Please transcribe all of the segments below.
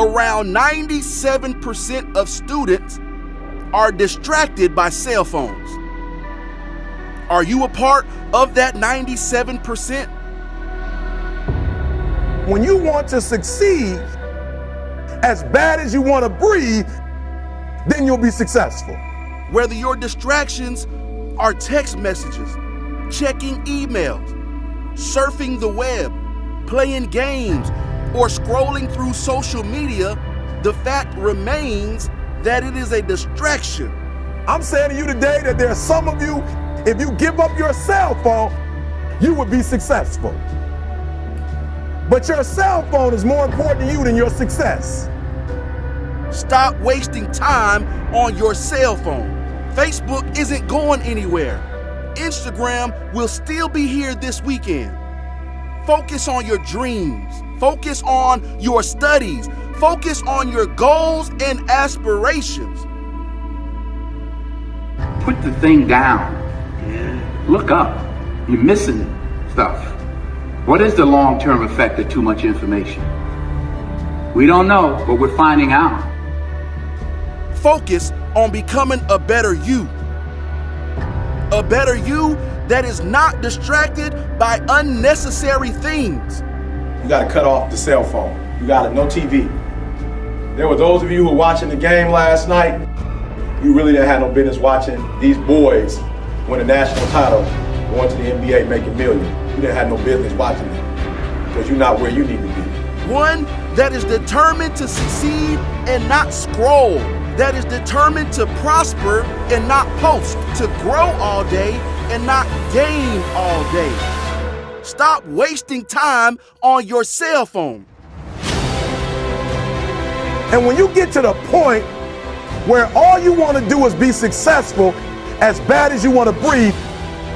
Around 97% of students are distracted by cell phones. Are you a part of that 97%? When you want to succeed as bad as you want to breathe, then you'll be successful. Whether your distractions are text messages, checking emails, surfing the web, playing games, or scrolling through social media, the fact remains that it is a distraction. I'm saying to you today that there are some of you, if you give up your cell phone, you would be successful. But your cell phone is more important to you than your success. Stop wasting time on your cell phone. Facebook isn't going anywhere. Instagram will still be here this weekend. Focus on your dreams. Focus on your studies. Focus on your goals and aspirations. Put the thing down. Look up. You're missing stuff. What is the long-term effect of too much information? We don't know, but we're finding out. Focus on becoming a better you. A better you that is not distracted by unnecessary things. You gotta cut off the cell phone. You gotta, no TV. There were those of you who were watching the game last night. You really didn't have no business watching these boys win a national title, going to the NBA, making millions. You didn't have no business watching them because you're not where you need to be. One that is determined to succeed and not scroll. That is determined to prosper and not post. To grow all day and not game all day. Stop wasting time on your cell phone. And when you get to the point where all you want to do is be successful, as bad as you want to breathe,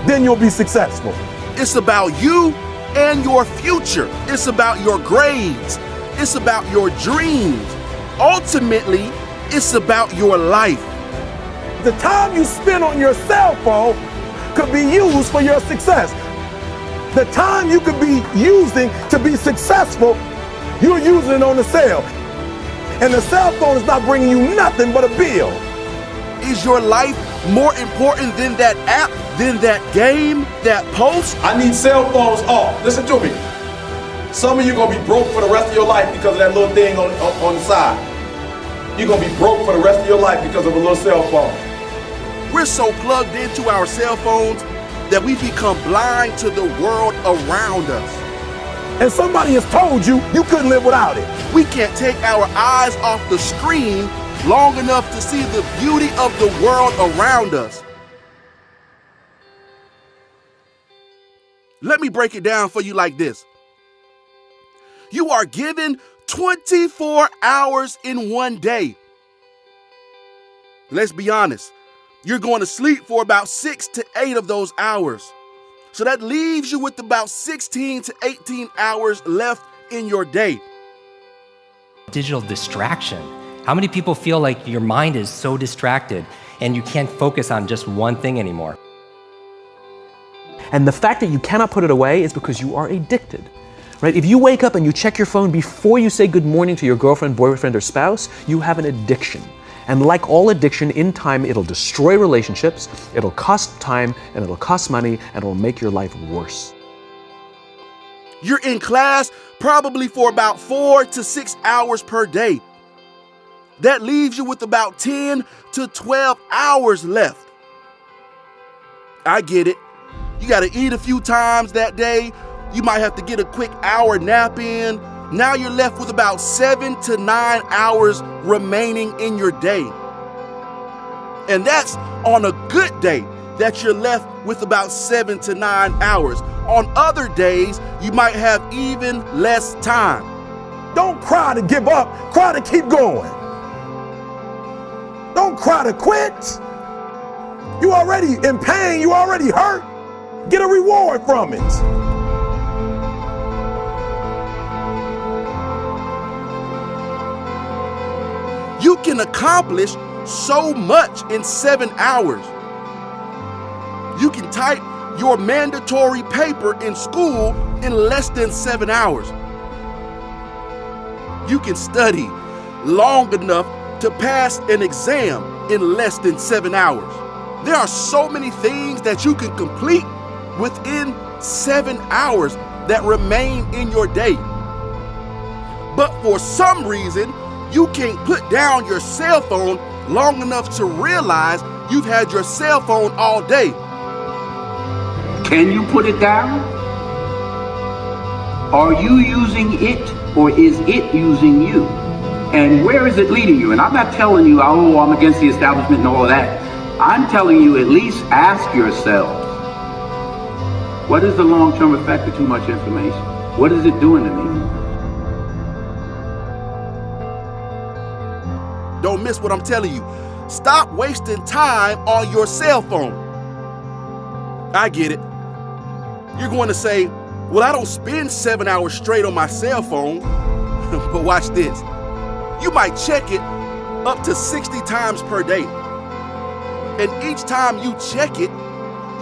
then you'll be successful. It's about you and your future. It's about your grades. It's about your dreams. Ultimately, it's about your life. The time you spend on your cell phone could be used for your success. The time you could be using to be successful, you're using it on the cell. And the cell phone is not bringing you nothing but a bill. Is your life more important than that app, than that game, that post? I need cell phones off. Listen to me. Some of you gonna be broke for the rest of your life because of that little thing on the side. You're gonna be broke for the rest of your life because of a little cell phone. We're so plugged into our cell phones that we become blind to the world around us. And somebody has told you you couldn't live without it. We can't take our eyes off the screen long enough to see the beauty of the world around us. Let me break it down for you like this. You are given 24 hours in one day. Let's be honest. You're going to sleep for about 6 to 8 of those hours. So that leaves you with about 16 to 18 hours left in your day. Digital distraction. How many people feel like your mind is so distracted and you can't focus on just one thing anymore? And the fact that you cannot put it away is because you are addicted. Right? If you wake up and you check your phone before you say good morning to your girlfriend, boyfriend, or spouse, you have an addiction. And like all addiction, in time, it'll destroy relationships, it'll cost time, and it'll cost money, and it'll make your life worse. You're in class probably for about 4 to 6 hours per day. That leaves you with about 10 to 12 hours left. I get it. You got to eat a few times that day. You might have to get a quick hour nap in. Now you're left with about 7 to 9 hours remaining in your day. And that's on a good day that you're left with about 7 to 9 hours. On other days, you might have even less time. Don't cry to give up, cry to keep going. Don't cry to quit. You already in pain, you already hurt. Get a reward from it. You can accomplish so much in 7 hours. You can type your mandatory paper in school in less than 7 hours. You can study long enough to pass an exam in less than 7 hours. There are so many things that you can complete within 7 hours that remain in your day. But for some reason, you can't put down your cell phone long enough to realize you've had your cell phone all day. Can you put it down? Are you using it, or is it using you? And where is it leading you? And I'm not telling you, oh, I'm against the establishment and all of that. I'm telling you, at least ask yourselves, what is the long-term effect of too much information? What is it doing to me? Don't miss what I'm telling you. Stop wasting time on your cell phone. I get it. You're going to say, well, I don't spend 7 hours straight on my cell phone. But watch this. You might check it up to 60 times per day. And each time you check it,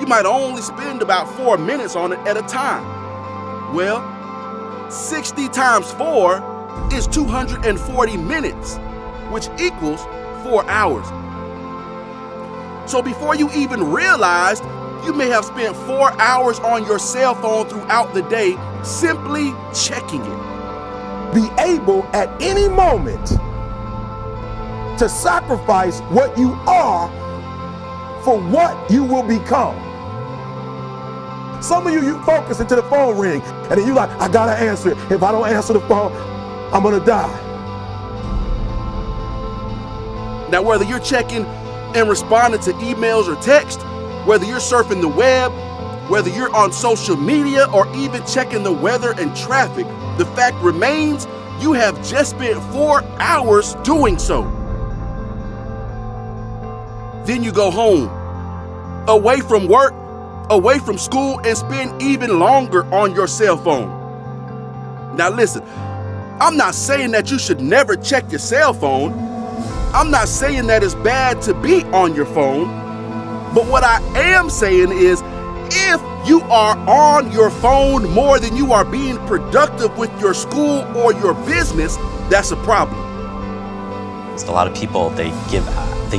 you might only spend about 4 minutes on it at a time. Well, 60 times 4 is 240 minutes, which equals 4 hours. So before you even realized, you may have spent 4 hours on your cell phone throughout the day simply checking it. Be able at any moment to sacrifice what you are for what you will become. Some of you focus until the phone ring, and then you like, I gotta answer it. If I don't answer the phone, I'm gonna die. Now, whether you're checking and responding to emails or text, whether you're surfing the web, whether you're on social media, or even checking the weather and traffic, the fact remains you have just spent 4 hours doing so. Then you go home, away from work, away from school, and spend even longer on your cell phone. Now listen, I'm not saying that you should never check your cell phone. I'm not saying that it's bad to be on your phone. But what I am saying is, if you are on your phone more than you are being productive with your school or your business, that's a problem. A lot of people, they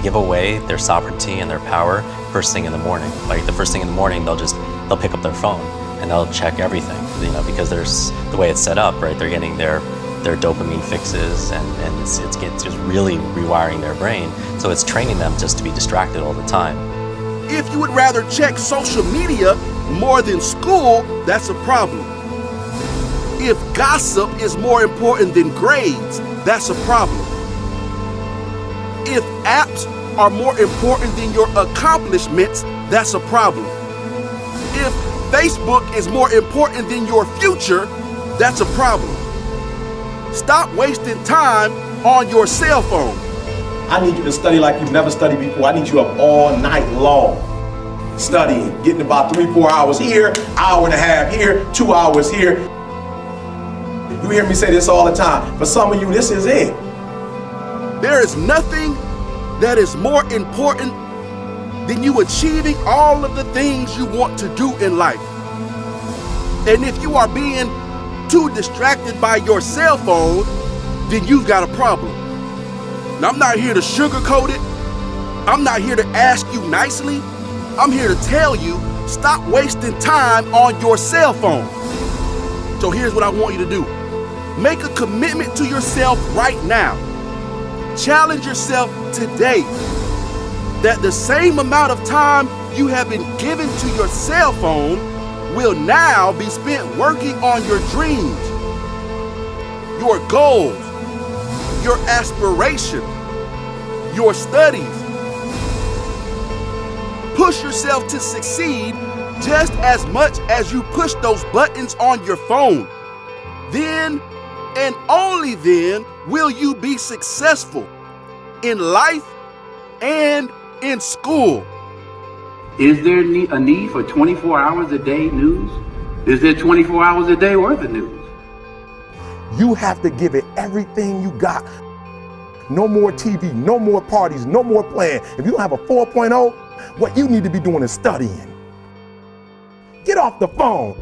give away their sovereignty and their power first thing in the morning. Like the first thing in the morning, they'll pick up their phone and they'll check everything, because there's the way it's set up, right? They're getting their dopamine fixes, and it's just really rewiring their brain. So it's training them just to be distracted all the time. If you would rather check social media more than school, that's a problem. If gossip is more important than grades, that's a problem. If apps are more important than your accomplishments, that's a problem. If Facebook is more important than your future, that's a problem. Stop wasting time on your cell phone. I need you to study like you've never studied before. I need you up all night long, studying, getting about 3-4 hours here, hour and a half here, 2 hours here. You hear me say this all the time. For some of you, this is it. There is nothing that is more important than you achieving all of the things you want to do in life. And if you are being too distracted by your cell phone, then you've got a problem. Now, I'm not here to sugarcoat it. I'm not here to ask you nicely. I'm here to tell you, stop wasting time on your cell phone. So here's what I want you to do. Make a commitment to yourself right now. Challenge yourself today that the same amount of time you have been given to your cell phone will now be spent working on your dreams, your goals, your aspirations, your studies. Push yourself to succeed just as much as you push those buttons on your phone. Then and only then will you be successful in life and in school. Is there a need for 24 hours a day news? Is there 24 hours a day worth of news? You have to give it everything you got. No more TV, no more parties, no more playing. If you don't have a 4.0, what you need to be doing is studying. Get off the phone.